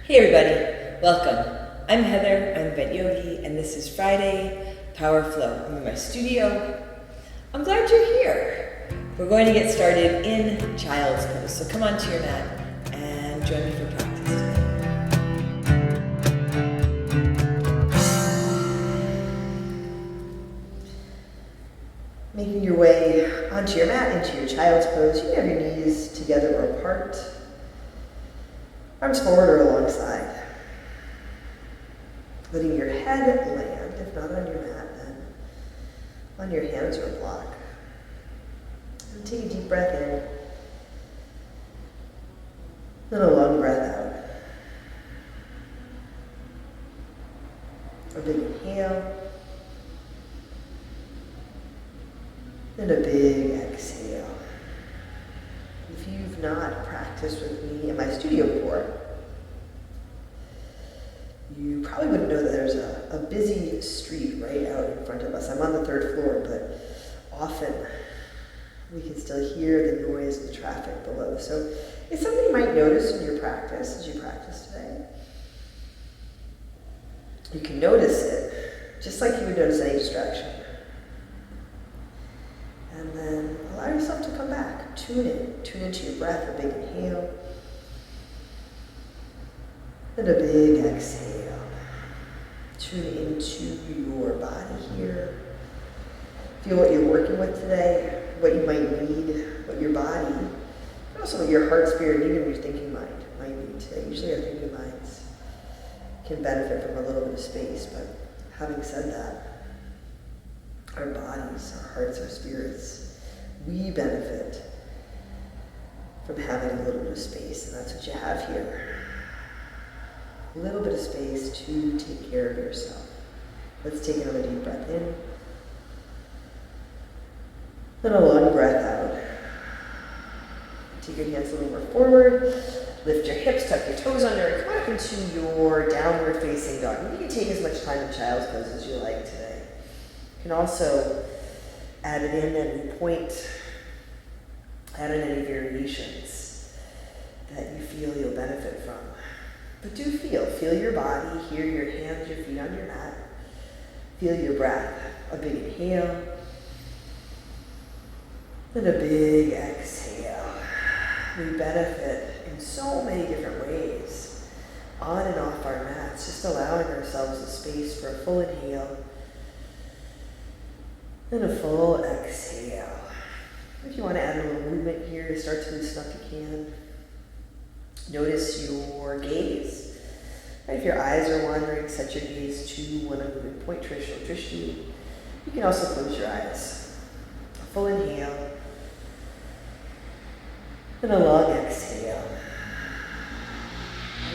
Hey everybody, welcome. I'm Heather, I'm Vet Yogi, and this is Friday Power Flow. I'm in my studio. I'm glad you're here. We're going to get started in child's pose, so come onto your mat and join me for practice today. Making your way onto your mat into your child's pose, you can have your knees together or apart. Arms forward or alongside. Letting your head land, if not on your mat, then on your hands or a block. And take a deep breath in. Then a long breath out. A big inhale. Then a big exhale. If you've not practiced with me in my studio before, you probably wouldn't know that there's a busy street right out in front of us. I'm on the third floor, but often we can still hear the noise of the traffic below. So it's something you might notice in your practice as you practice today. You can notice it just like you would notice any distraction. And then allow yourself to come back. Tune into your breath, a big inhale. And a big exhale. Tune into your body here. Feel what you're working with today, what you might need, what your body, and also what your heart, spirit, and even your thinking mind might need today. Usually our thinking minds can benefit from a little bit of space, but having said that, our bodies, our hearts, our spirits, we benefit from having a little bit of space, and that's what you have here. A little bit of space to take care of yourself. Let's take another deep breath in. Then a long breath out. Take your hands a little more forward. Lift your hips, tuck your toes under, and come up into your downward facing dog. And you can take as much time in child's pose as you like today. You can also add it in at any point, add in any variations that you feel you'll benefit from. But do feel your body, hear your hands, your feet on your mat. Feel your breath. A big inhale. And a big exhale. We benefit in so many different ways, on and off our mats, just allowing ourselves a space for a full inhale and a full exhale. If you want to add a little movement here to start to loosen up, you can. Notice your gaze. If your eyes are wandering, set your gaze to one of the point, Trish or Trishti. You can also close your eyes. A full inhale. And a long exhale.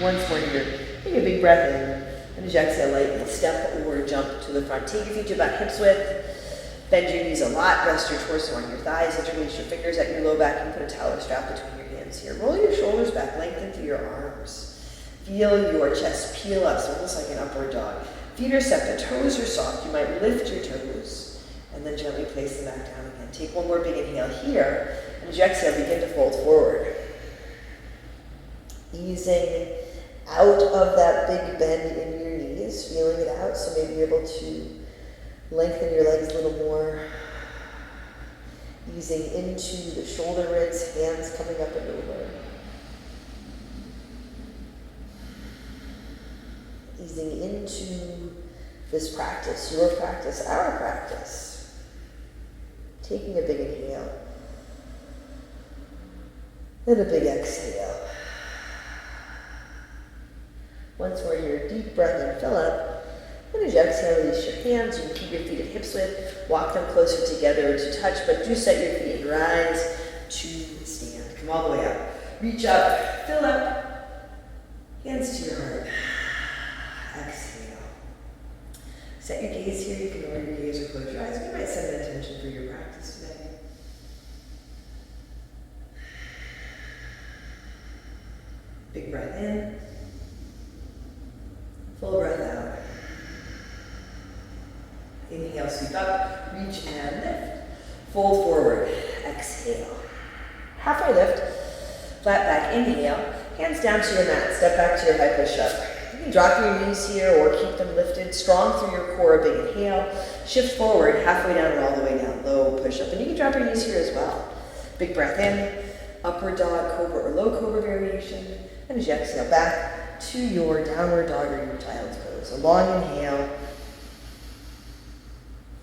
Once more here, take a big breath in. And as you exhale, lightly step or jump to the front. Take your feet to about hips width. Bend your knees a lot. Rest your torso on your thighs. Interlace your fingers at your low back and put a towel or strap between your hands here. Roll your shoulders back, lengthen through your arms. Feel your chest peel up, so almost like an upward dog. Feet are set, the toes are soft. You might lift your toes and then gently place them back down again. Take one more big inhale here. And as you exhale, begin to fold forward. Easing out of that big bend in your knees, feeling it out, so maybe you're able to lengthen your legs a little more. Easing into the shoulder ribs, hands coming up and over. Easing into this practice, your practice, our practice. Taking a big inhale. And a big exhale. Once more, your deep breath in, fill up. And as you exhale, release your hands. You can keep your feet at hips width. Walk them closer together to touch, but do set your feet and rise to stand. Come all the way up. Reach up, fill up. Hands to your heart. Exhale. Set your gaze here. You can lower your gaze or close your eyes. You might set an intention for your practice today. Big breath in. Full breath out. Inhale, sweep up, reach and lift. Fold forward, exhale. Halfway lift, flat back, inhale. Hands down to your mat. Step back to your high push-up. You can drop your knees here or keep them lifted. Strong through your core. Big inhale. Shift forward, halfway down and all the way down. Low push-up. And you can drop your knees here as well. Big breath in. Upward dog, cobra or low cobra variation. And as you exhale back to your downward dog or your child's pose. A long inhale.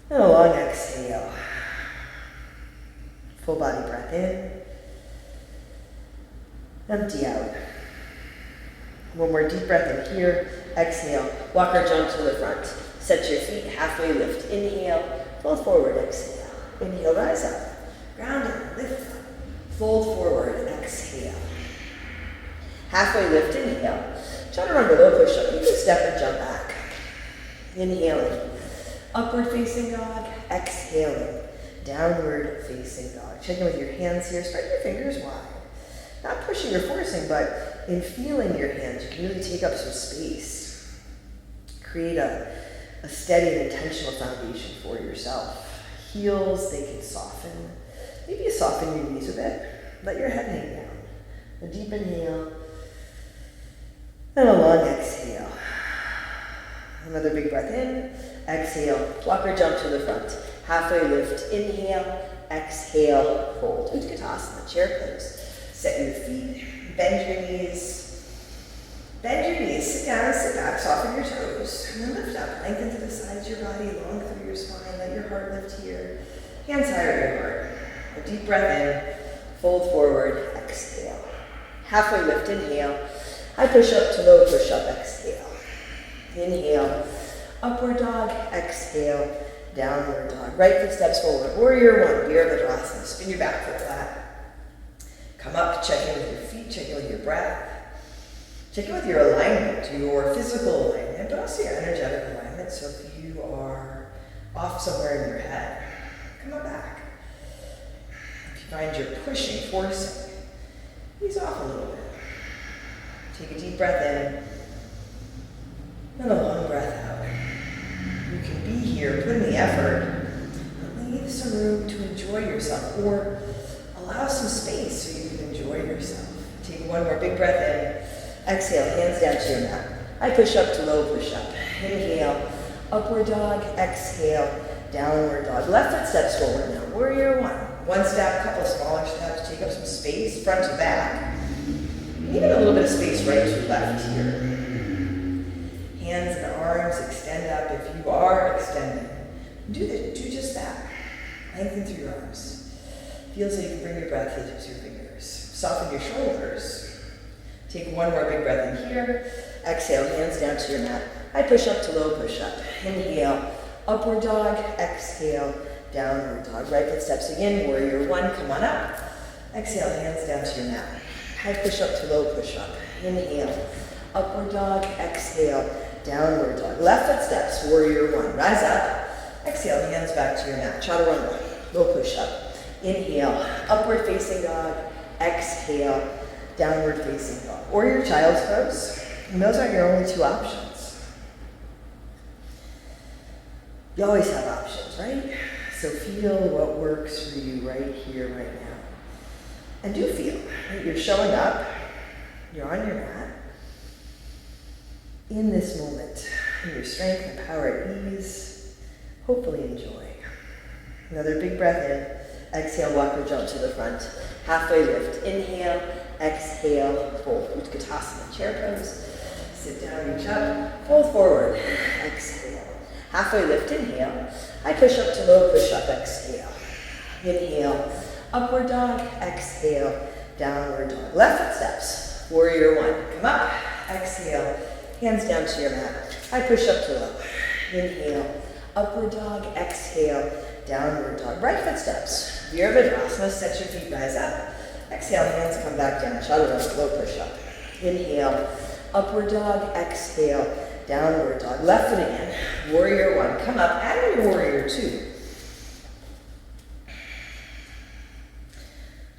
And a long exhale. Full body breath in. Empty out. One more deep breath in here. Exhale. Walk or jump to the front. Set your feet, halfway lift. Inhale. Fold forward. Exhale. Inhale, rise up. Ground in. Lift up. Fold forward. Exhale. Halfway lift. Inhale. Chaturanga low push-up. You can step and jump back. Inhaling. Upward facing dog. Exhaling. Downward facing dog. Check in with your hands here. Spread your fingers wide. Not pushing or forcing, but in feeling your hands, you can really take up some space. Create a steady and intentional foundation for yourself. Heels, they can soften. Maybe you soften your knees a bit. Let your head hang down. A deep inhale. And a long exhale. Another big breath in. Exhale. Walk or jump to the front. Halfway lift. Inhale. Exhale. Fold. Utkatasana, chair pose. Set your feet, bend your knees. Bend your knees, sit down, sit back, soften your toes. And then lift up, lengthen to the sides of your body, long through your spine. Let your heart lift here. Hands higher at your heart. A deep breath in, fold forward, exhale. Halfway lift, inhale. High push up to low push up, exhale. Inhale, upward dog, exhale, downward dog. Right foot steps forward, warrior one, Virabhadrasana. Spin your back foot flat. Come up, check in with your feet, check in with your breath. Check in with your alignment, your physical alignment, but also your energetic alignment. So if you are off somewhere in your head, come on back. If you find you're pushing, forcing, ease off a little bit. Take a deep breath in, and a long breath out. You can be here, put in the effort, but leave some room to enjoy yourself, or allow some space so you can enjoy yourself. Take one more big breath in. Exhale, hands down to your mat. I push up to low push up. Inhale, upward dog. Exhale, downward dog. Left foot steps forward now. Warrior one. One step, couple of smaller steps. Take up some space, front to back. And even a little bit of space right to left here. Hands and arms extend up if you are extending. Do just that. Lengthen through your arms. Feel so you can bring your breath into your fingers. Soften your shoulders. Take one more big breath in here. Exhale, hands down to your mat. I push up to low push up. Inhale, upward dog. Exhale, downward dog. Right foot steps again. Warrior one, come on up. Exhale, hands down to your mat. High push up to low push up. Inhale, upward dog. Exhale, downward dog. Left foot steps. Warrior one, rise up. Exhale, hands back to your mat. Chaturanga, low push up. Inhale, upward facing dog. Exhale, downward facing dog. Or your child's pose. And those are your only two options. You always have options, right? So feel what works for you right here, right now. And do feel that you're showing up, you're on your mat, in this moment, in your strength and power at ease. Hopefully enjoy. Another big breath in. Exhale, walk or jump to the front. Halfway lift. Inhale, exhale, fold. Utkatasana, chair pose. Sit down, reach up, fold forward. Exhale. Halfway lift, inhale. I push up to low push up, exhale. Inhale, upward dog, exhale, downward dog. Left foot steps. Warrior one. Come up, exhale, hands down to your mat. I push up to low. Inhale, upward dog, exhale, downward dog. Right foot steps. Virabhadrasana, set your feet, rise up. Exhale, hands come back down. Chaturanga, low push up. Inhale, upward dog, exhale, downward dog. Left foot again. Warrior one, come up, add in your warrior two.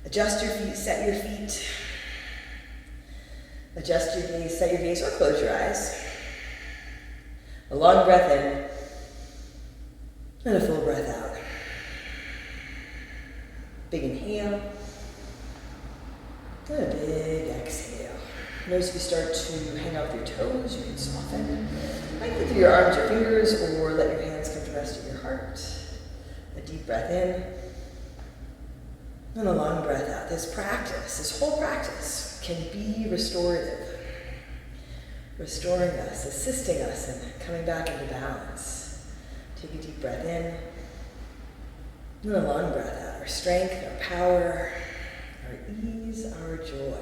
Adjust your feet, set your feet. Adjust your gaze, set your gaze, or close your eyes. A long breath in, and a full breath out. Big inhale, and a big exhale. Notice if you start to hang out with your toes, you can soften. Lengthen through your arms, your fingers, or let your hands come to rest at your heart. A deep breath in, and a long breath out. This whole practice, can be restorative. Restoring us, assisting us in coming back into balance. Take a deep breath in, and a long breath out. Our strength, our power, our ease, our joy.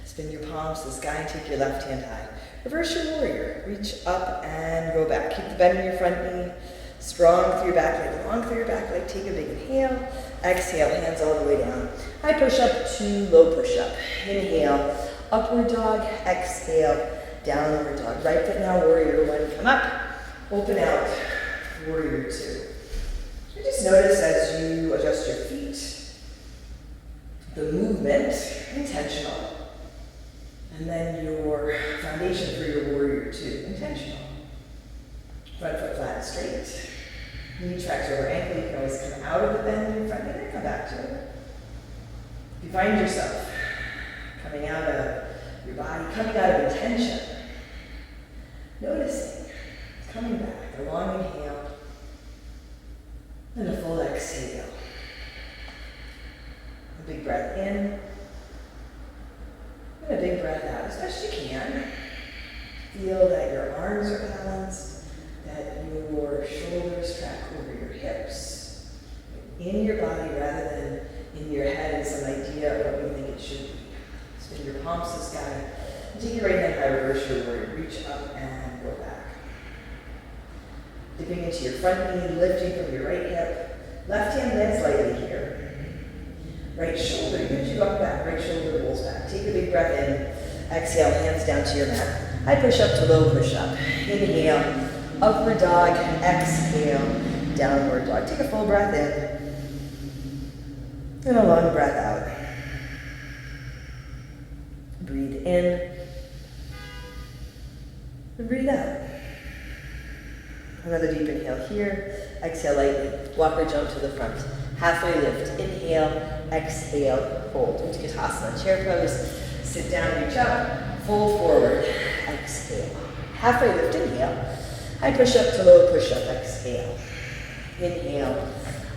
Spin your palms to the sky and take your left hand high. Reverse your warrior. Reach up and go back. Keep the bend in your front knee. Strong through your back leg, long through your back leg. Take a big inhale. Exhale, hands all the way down. High push up to low push up. Inhale, upward dog. Exhale, downward dog. Right foot now, warrior one. Come up, open out, warrior two. You just notice as you adjust your feet, the movement, intentional. And then your foundation for your warrior two, intentional. Front foot flat and straight. Knee tracks over ankle. You can always come out of the bend in your front knee and come back to it. If you find yourself coming out of your body, coming out of intention, noticing, coming back, a long inhale, and a full exhale. A big breath in, and a big breath out as best you can. Feel that your arms are balanced, that your shoulders track over your hips, in your body rather than in your head and some idea of what you think it should be. Spin your palms to the sky. Take your right hand high, reverse your warrior. Reach up and go back. Dipping into your front knee, lifting from your right hip. Left hand lands lightly here. Right shoulder, even as you walk back, right shoulder rolls back. Take a big breath in. Exhale, hands down to your mat. High push up to low push up. Inhale, upward dog. Exhale, downward dog. Take a full breath in. And a long breath out. Breathe in. And breathe out. Another deep inhale here. Exhale lightly. Walk or jump to the front. Halfway lift. Inhale, exhale, hold. Utkatasana, chair pose. Sit down, reach up, fold forward. Exhale. Halfway lift, inhale. High push up to low push up, exhale. Inhale,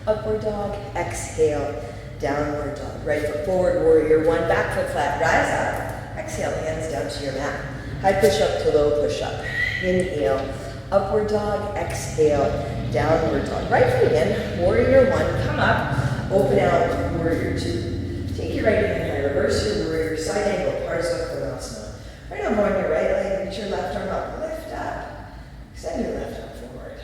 upward dog, exhale, downward dog. Right foot forward, warrior one, back foot flat, rise up. Exhale, hands down to your mat. High push up to low push up. Inhale, upward dog, exhale, downward dog. Right foot again, warrior one, come up, open out, warrior two. Take your right hand high, reverse your warrior, side angle, Parsvakonasana. Right elbow on your right leg, reach your left arm up, lift up, extend your left arm forward.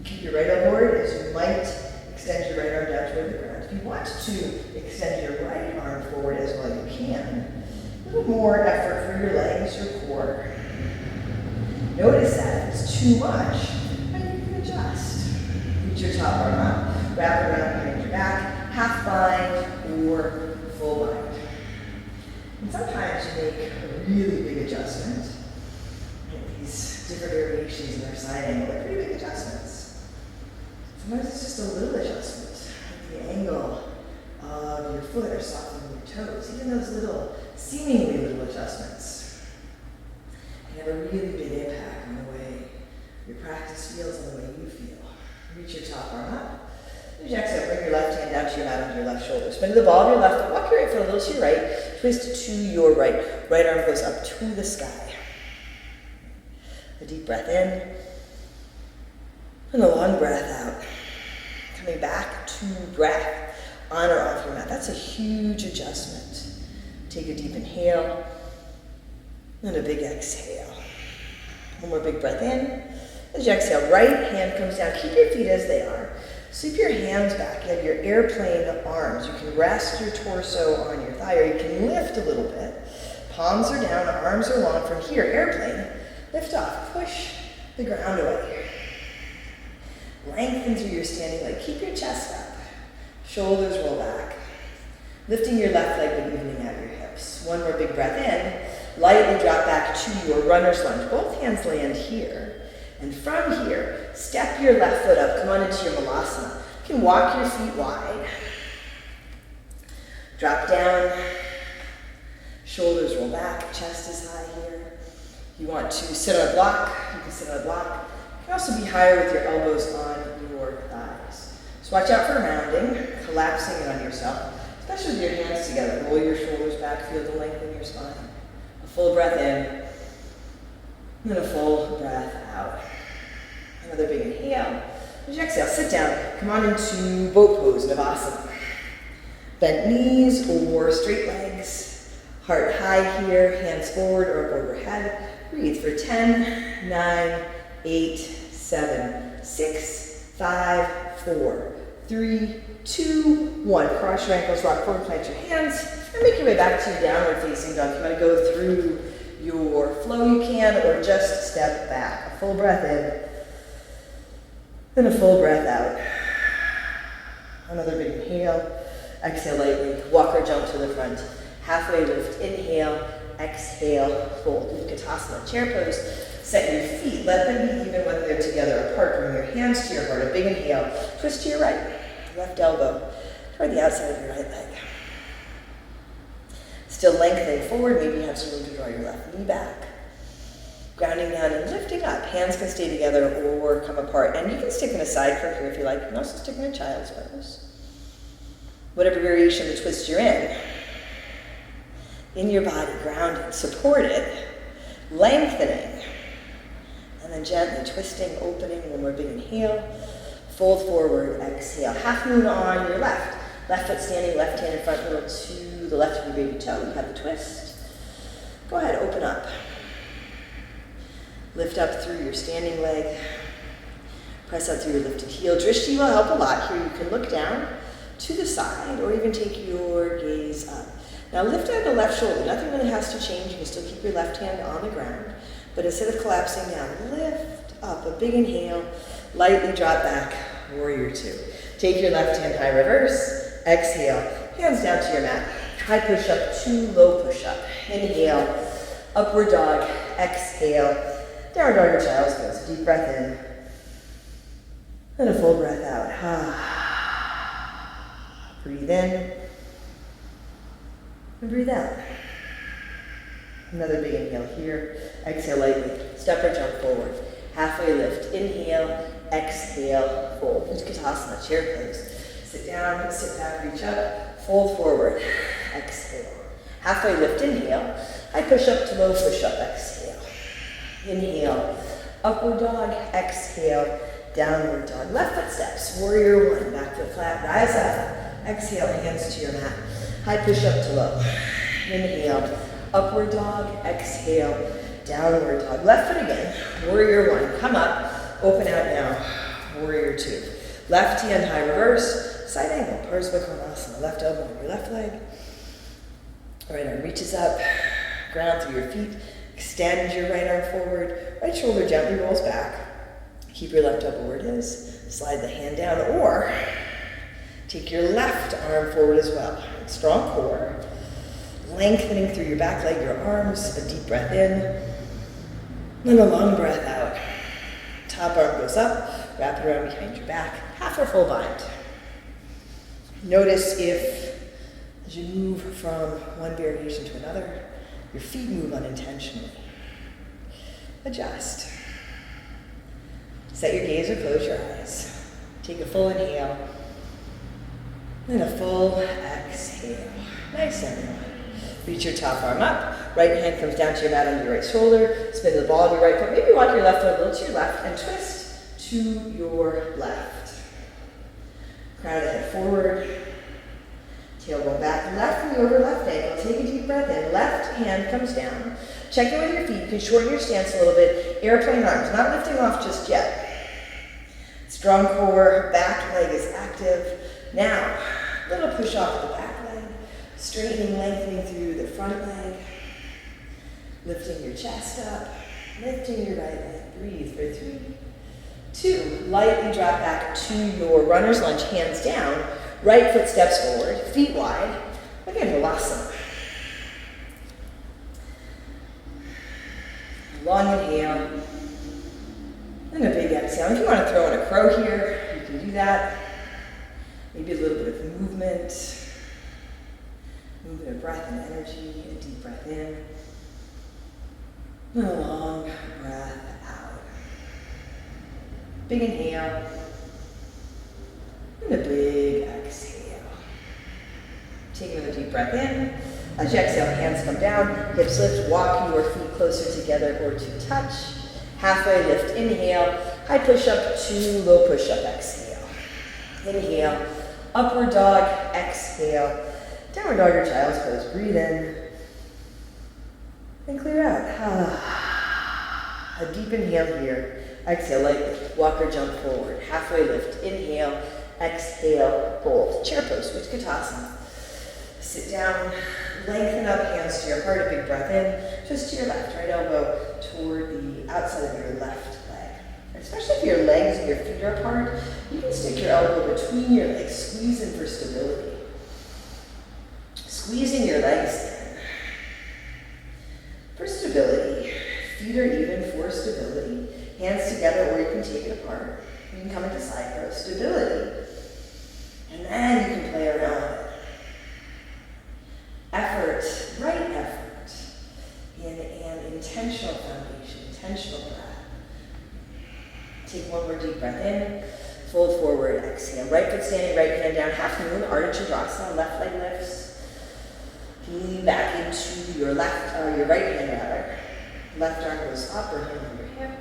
Keep your right elbow forward as you might extend your right arm down toward the ground. If you want to extend your right arm forward as well you can, a little more effort for your legs, your core. Notice that if it's too much, then you can adjust. Reach your top arm up, wrap around behind your back, half bind or full bind. And sometimes you make a really big adjustment. And these different variations in our side angle are pretty big adjustments. Sometimes it's just a little adjustment, like the angle of your foot or softening your toes. Even those little, seemingly little adjustments can have a really big impact on the way your practice feels and the way you feel. Reach your top arm up. As you exhale, bring your left hand down to your mat onto your left shoulder. Spin the ball of your left foot. Walk your right foot a little to your right. Twist to your right. Right arm goes up to the sky. A deep breath in. And a long breath out. Coming back to breath on or off your mat. That's a huge adjustment. Take a deep inhale. And a big exhale. One more big breath in. As you exhale, right hand comes down. Keep your feet as they are. Sweep your hands back. You have your airplane arms. You can rest your torso on your thigh, or you can lift a little bit. Palms are down, arms are long. From here, airplane, lift off. Push the ground away. Lengthen through your standing leg. Keep your chest up. Shoulders roll back. Lifting your left leg but evening out your hips. One more big breath in. Lightly drop back to your runner's lunge. Both hands land here. And from here, step your left foot up. Come on into your malasana. You can walk your feet wide. Drop down. Shoulders roll back, chest is high here. You want to sit on a block, you can sit on a block. You can also be higher with your elbows on your thighs. So watch out for rounding, collapsing it on yourself, especially with your hands together. Roll your shoulders back, feel the length in your spine. A full breath in, and a full breath out. Another big inhale. As you exhale, sit down. Come on into boat pose, Navasana. Bent knees or straight legs. Heart high here, hands forward or up overhead. Breathe for 10, 9, 8, 7, 6, 5, 4, 3, 2, 1. Cross your ankles, rock forward, plant your hands, and make your way back to your downward facing dog. If you want to go through your flow, you can, or just step back. A full breath in, then a full breath out. Another big inhale. Exhale lightly. Walk or jump to the front. Halfway lift. Inhale. Exhale. Fold. Utkatasana. Chair pose. Set your feet. Let them be even when they're together apart. Bring your hands to your heart. A big inhale. Twist to your right. Left elbow toward the outside of your right leg. Still lengthening forward. Maybe you have some room to draw your left knee back. Grounding down and lifting up. Hands can stay together or come apart. And you can stick in a side curve here if you like. You can also stick in a child's pose. Whatever variation of the twist you're in your body, grounded, supported, lengthening, and then gently twisting, opening. One more big inhale. Fold forward, exhale. Half moon on your left. Left foot standing, left hand in front, middle to the left of your baby toe. You have the twist. Go ahead, open up. Lift up through your standing leg. Press up through your lifted heel. Drishti will help a lot. Here you can look down to the side or even take your gaze up. Now lift out the left shoulder. Nothing really has to change. You can still keep your left hand on the ground. But instead of collapsing down, lift up. A big inhale. Lightly drop back. Warrior two. Take your left hand high reverse. Exhale. Hands down to your mat. High push up to low push up. Inhale. Upward dog. Exhale. Downward dog or child's pose. Deep breath in. And a full breath out. Breathe in. And breathe out. Another big inhale here. Exhale lightly. Step or jump forward. Halfway lift. Inhale. Exhale. Fold. Utkatasana. Chair pose. Sit down. Sit back. Reach up. Fold forward. Exhale. Halfway lift. Inhale. High push up to low push up. Exhale. Inhale. Upward dog. Exhale. Downward dog. Left foot steps. Warrior one. Back foot flat. Rise up. Exhale. Hands to your mat. High push up to low. Inhale. Upward dog. Exhale. Downward dog. Left foot again. Warrior one. Come up. Open out now. Warrior two. Left hand high reverse. Side angle. Parsvakonasana. Left elbow on your left leg. Right arm reaches up. Ground through your feet. Extend your right arm forward. Right shoulder gently rolls back. Keep your left elbow where it is. Slide the hand down or take your left arm forward as well. Strong core. Lengthening through your back leg, your arms. A deep breath in. And a long breath out. Top arm goes up. Wrap it around behind your back. Half or full bind. Notice if, as you move from one variation to another, your feet move unintentionally. Adjust. Set your gaze or close your eyes. Take a full inhale. And a full exhale. Nice and long. Reach your top arm up. Right hand comes down to your mat on your right shoulder. Spin to the ball of your right foot. Maybe walk your left foot a little to your left and twist to your left. Crown the head forward. Tailbone back. Left knee over left ankle. Take a deep breath in. Left hand comes down. Check in with your feet. You can shorten your stance a little bit. Airplane arms. Not lifting off just yet. Strong core. Back leg is active. Now, little push off the back leg. Straightening, lengthening through the front leg. Lifting your chest up. Lifting your right leg. Breathe for 3, 2. Lightly drop back to your runner's lunge. Hands down. Right foot steps forward. Feet wide. Again, Vilasana. Long inhale. And a big exhale. If you want to throw in a crow here, you can do that. Maybe a little bit of movement bit of breath and energy, a deep breath in, and a long breath out. Big inhale, and a big exhale. Take another deep breath in. As you exhale, hands come down, hips lift, walk your feet closer together or to touch. Halfway lift, inhale, high push-up to low push-up, exhale. Inhale, upward dog, exhale. Downward dog or child's pose, breathe in. And clear out. A deep inhale here. Exhale, lightly, walk or jump forward. Halfway lift, inhale, exhale, fold. Chair pose, Utkatasana. Sit down, lengthen up, hands to your heart, a big breath in, just to your left, right elbow toward the outside of your left leg. Especially if your legs and your feet are apart, you can stick your elbow between your legs, squeeze in for stability. Squeezing your legs in. For stability, feet are even for stability. Hands together, or you can take it apart. You can come into side throw, stability. And then you can play around with it. Effort, right effort, in an intentional foundation, intentional breath. Take one more deep breath in, fold forward, exhale. Right foot standing, right hand down, half moon, Ardha Chandrasana, left leg lifts. Lean back into your right hand rather. Left arm goes up or hand on your hip.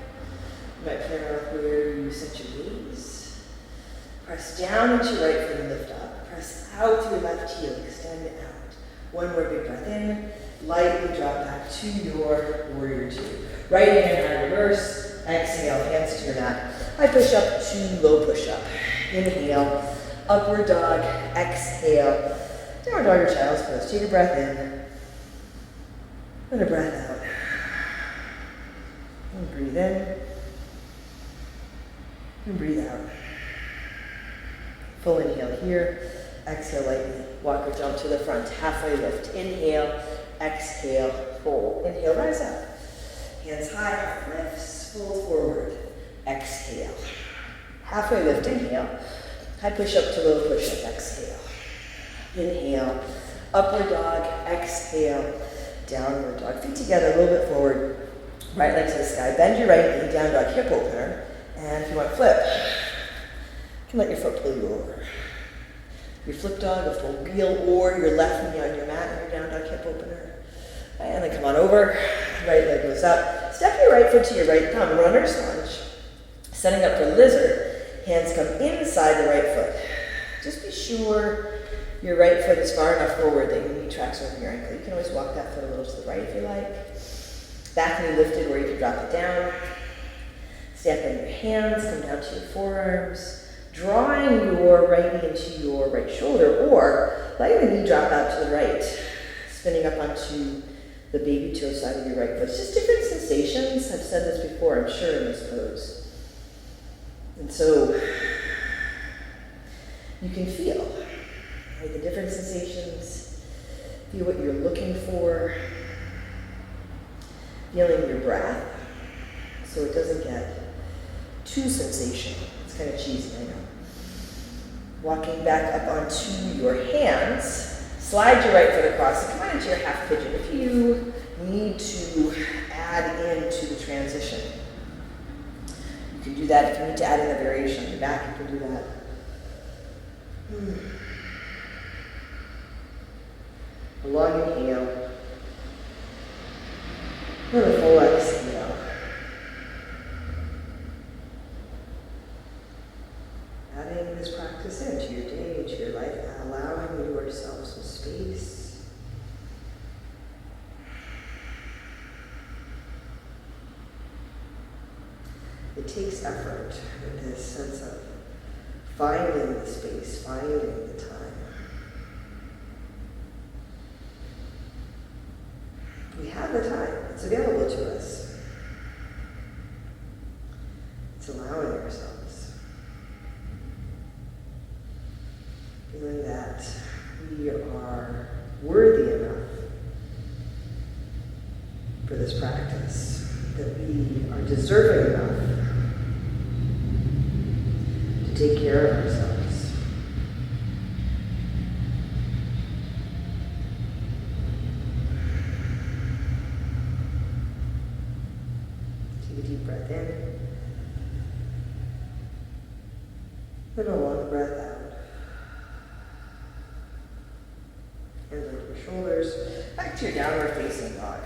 You might play around where you set your gaze. Press down into your right foot and lift up. Press out through your left heel, extend out. One more big breath in, lightly drop back to your warrior two. Right hand high reverse, exhale, hands to your mat. High push up to low push up. Inhale, upward dog, exhale. Downward dog or child's pose. Take a breath in, and a breath out. And breathe in, and breathe out. Full inhale here, exhale lightly. Walk or jump to the front, halfway lift. Inhale, exhale, fold. Inhale, rise up. Hands high, heart lifts, fold forward. Exhale. Halfway lift, inhale. High push up to low push up, exhale. Inhale, upward dog, exhale, downward dog. Feet together, a little bit forward. Right leg to the sky. Bend your right knee, down dog, hip opener. And if you want to flip, you can let your foot pull you over. Your flip dog, a full wheel, or your left knee on your mat and your down dog hip opener. And then come on over, right leg goes up. Step your right foot to your right thumb, runner's lunge. Setting up for lizard, hands come inside the right foot. Just be sure your right foot is far enough forward that your knee tracks over your ankle. You can always walk that foot a little to the right if you like. Back knee lifted or you can drop it down. Step in your hands, come down to your forearms. Drawing your right knee into your right shoulder, or letting the knee drop out to the right, spinning up onto the baby toe side of your right foot. It's just different sensations. I've said this before, I'm sure, in this pose. And so you can feel the different sensations, feel what you're looking for, feeling your breath so it doesn't get too sensational. It's kind of cheesy, I know. Walking back up onto your hands, slide your right foot across and come on into your half pigeon. If you need to add into the transition, you can do that. If you need to add in a variation on your back, you can do that. A long inhale, and a full exhale. Adding this practice into your day, into your life, allowing yourself some space. It takes effort in this sense of finding the space, finding the time. We have the time. It's available to us. It's allowing ourselves. Feeling that we are worthy enough for this practice, that we are deserving enough to take care of ourselves. breath in. Then a long breath out. Hands onto your shoulders. Back to your downward facing dog.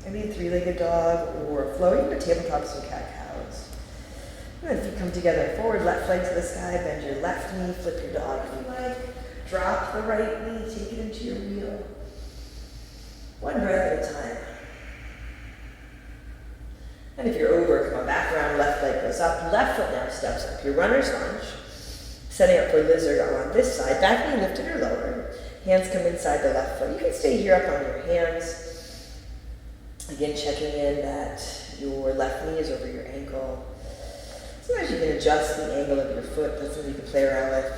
Maybe a three-legged dog or a flow. You can tabletop some cat-cows. And then feet come together forward, left leg to the sky, bend your left knee, flip your dog if you like. Drop the right knee, take it into your wheel. One breath at a time. And if you're over, come on back around, left leg goes up, left foot now steps up. Your runner's lunge. Setting up for lizard arm on this side, back knee lifted or lower. Hands come inside the left foot. You can stay here up on your hands. Again, checking in that your left knee is over your ankle. Sometimes you can adjust the angle of your foot. That's something you can play around with.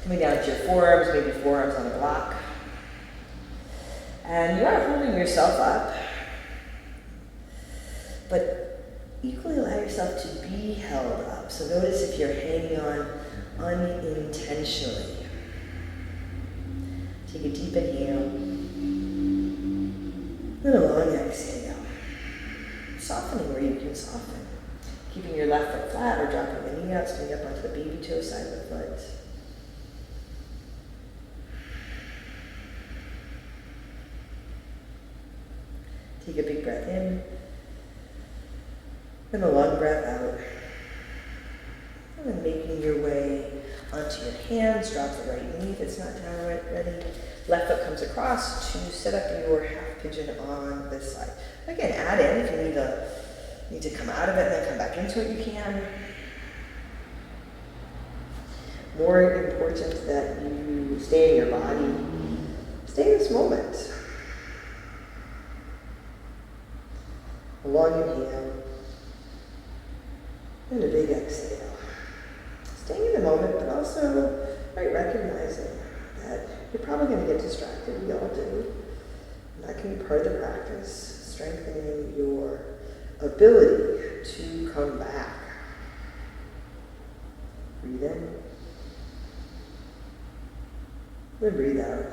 Coming down to your forearms, maybe forearms on a block. And you are holding yourself up, but equally allow yourself to be held up. So notice if you're hanging on unintentionally. Take a deep inhale, then a long exhale. Softening where you can soften. Keeping your left foot flat or dropping the knee out, standing up onto the baby toe side of the foot. Take a big breath in, then a long breath out. And then making your way onto your hands, drop the right knee if it's not down ready. Left foot comes across to set up your half pigeon on this side. Again, add in if you need to come out of it and then come back into it, you can. More important that you stay in your body. Stay in this moment. A long inhale and a big exhale. Staying in the moment, but also recognizing that you're probably going to get distracted. We all do. And that can be part of the practice, strengthening your ability to come back. Breathe in. Then breathe out.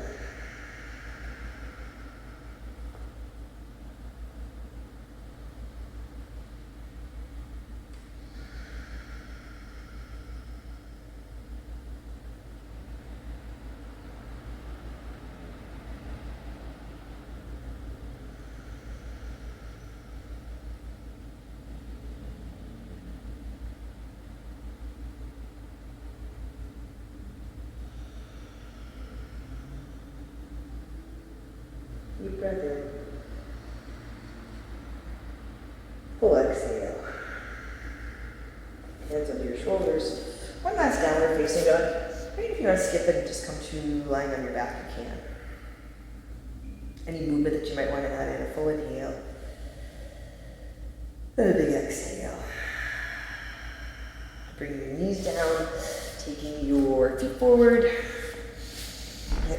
Deep breath in. Full exhale. Hands under your shoulders. One last downward facing dog. Right, if you want to skip it and just come to lying on your back, you can. Any movement that you might want to add in, a full inhale. Then a big exhale. Bringing your knees down, taking your feet forward.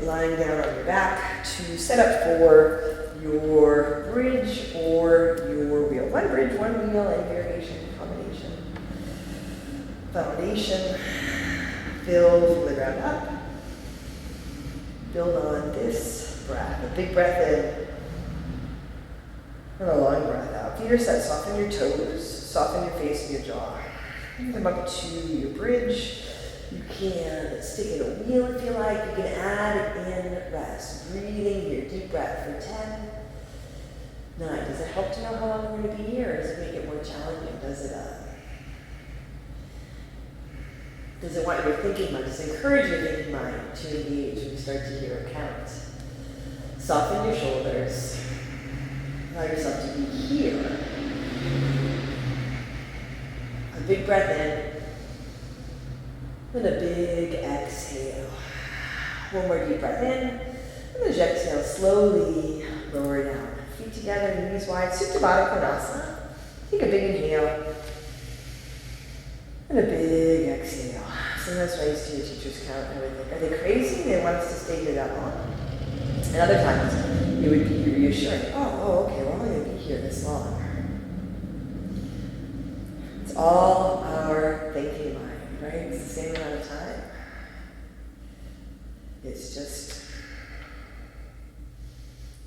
Lying down on your back to set up for your bridge or your wheel. One bridge, one wheel, any variation, combination. Foundation. Build from the ground up. Build on this breath. A big breath in. And a long breath out. Feet are set. Soften your toes. Soften your face and your jaw. Come up to your bridge. You can stick in a wheel if you like. You can add in rest. Breathing here. Deep breath for 10, 9. Does it help to know how long we're going to be here? Or does it make it more challenging? Does it want your thinking mind? Does it encourage your thinking mind to engage when you start to hear a count? Soften your shoulders. Allow yourself to be here. A big breath in. And a big exhale. One more deep breath in. And as you exhale, slowly lower down. Feet together, knees wide. Supta Baddha Konasana. Take a big inhale. And a big exhale. Sometimes when I used to hear teachers count, I would think, are they crazy? They want us to stay here that long? And other times, it would be reassuring. Oh, okay, we're only going to be here this long. It's all our thinking mind. Right? It's the same amount of time. It's just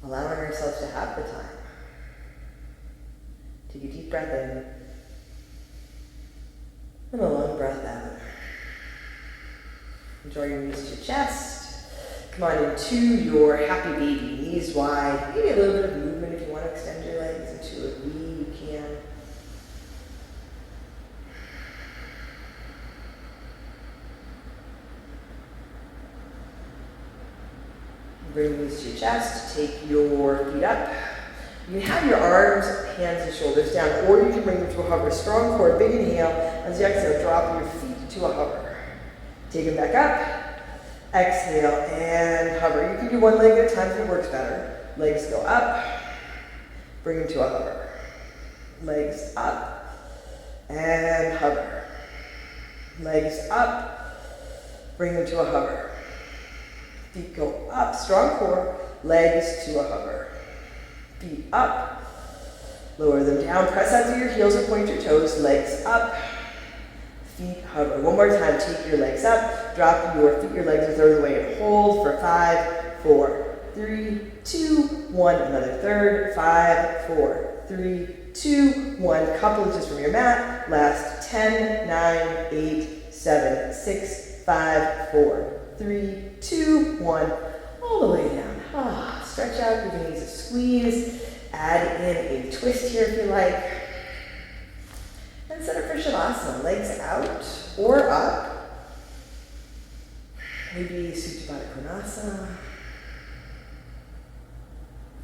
allowing ourselves to have the time. Take a deep breath in. And a long breath out. Draw your knees to your chest. Come on into your happy baby. Knees wide. Maybe a little bit of movement if you want to extend your legs into a V, you can. Bring your knees to your chest. Take your feet up. You can have your arms, hands, and shoulders down, or you can bring them to a hover. Strong core, big inhale. As you exhale, drop your feet to a hover. Take them back up. Exhale and hover. You can do one leg at a time if it works better. Legs go up. Bring them to a hover. Legs up and hover. Legs up. Bring them to a hover. Feet go up. Strong core. Legs to a hover. Feet up, lower them down, press out through your heels or point your toes, legs up, feet hover. One more time, take your legs up, drop your feet, your legs a third of the way, and hold for 5, 4, 3, 2, 1, another third, 5, 4, 3, 2, 1, couple inches from your mat, last 10, 9, 8, 7, 6, 5, 4, 3, 2, 1, all the way down. Stretch out, give your knees a squeeze. Add in a twist here if you like. And set up for Shavasana. Legs out or up. Maybe Supta Baddha Konasana.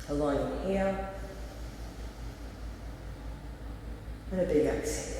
A long inhale. And a big exhale.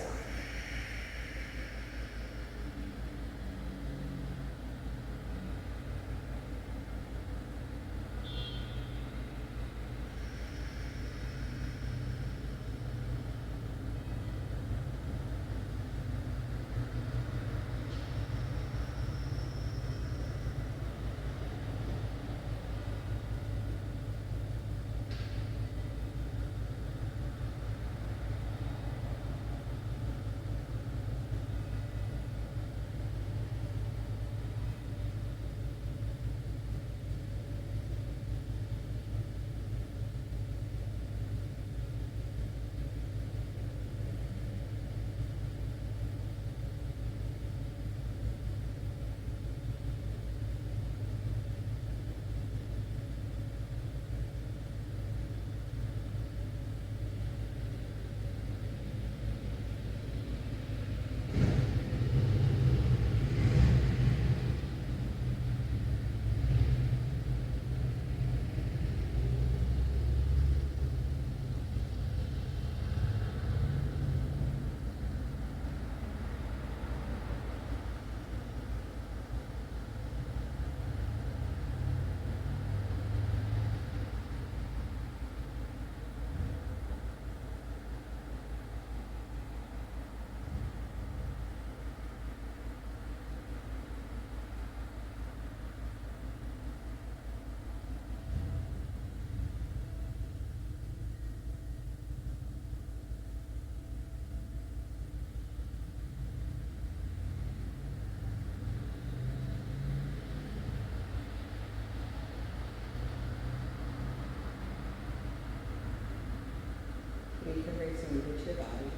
You can bring some movement to your body.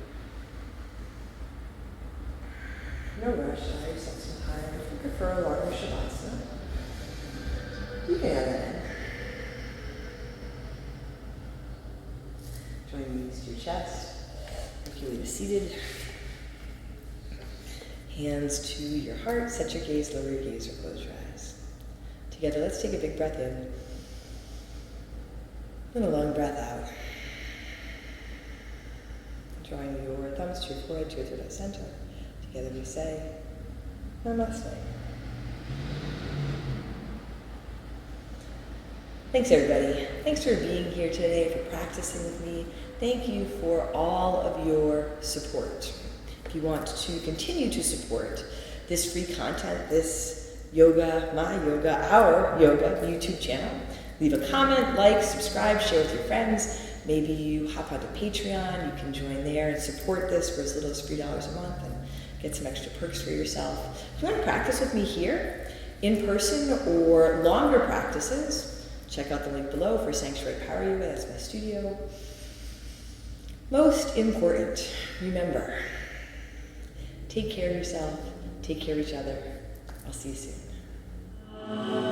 No rush, allow yourself some time. If you prefer a longer Shavasana, you can add that in. Join your knees to your chest. Make your way to seated. Hands to your heart. Set your gaze, lower your gaze, or close your eyes. Together, let's take a big breath in. And a long breath out. Drawing your thumbs to your forehead, to your third eye center. Together we say, Namaste. Thanks everybody. Thanks for being here today, for practicing with me. Thank you for all of your support. If you want to continue to support this free content, this yoga, my yoga, our yoga YouTube channel, leave a comment, like, subscribe, share with your friends. Maybe you hop onto Patreon, you can join there and support this for as little as $3 a month and get some extra perks for yourself. If you want to practice with me here, in person or longer practices, check out the link below for Sanctuary Power Yoga, that's my studio. Most important, remember, take care of yourself, take care of each other. I'll see you soon.